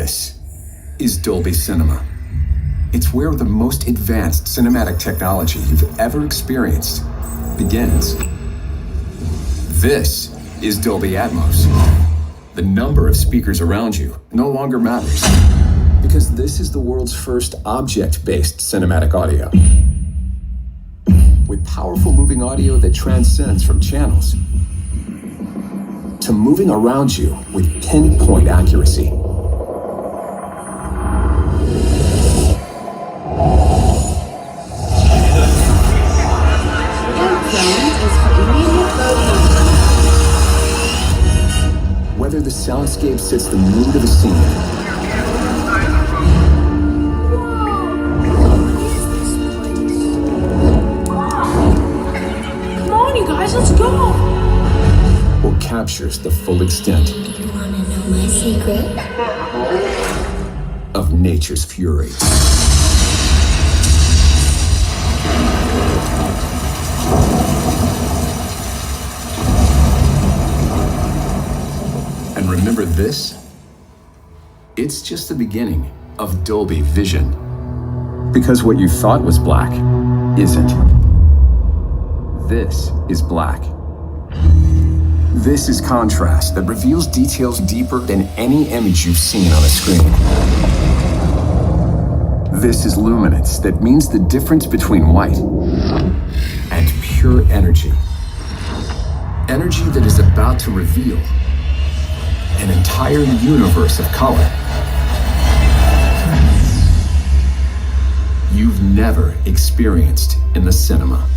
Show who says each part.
Speaker 1: This is Dolby Cinema. It's where the most advanced cinematic technology you've ever experienced begins. This is Dolby Atmos. The number of speakers around you no longer matters, because this is the world's first object-based cinematic audio. With powerful moving audio that transcends from channels to moving around you with pinpoint accuracy. Whether the soundscape sets the mood of a scene,
Speaker 2: come on, you guys, let's go!
Speaker 1: or captures the full extent
Speaker 3: Do you want to know my secret?
Speaker 1: of nature's fury. And remember this? It's just the beginning of Dolby Vision. Because what you thought was black isn't. This is black. This is contrast that reveals details deeper than any image you've seen on a screen. This is luminance that means the difference between white and pure energy. Energy that is about to reveal an entire universe of color you've never experienced in the cinema.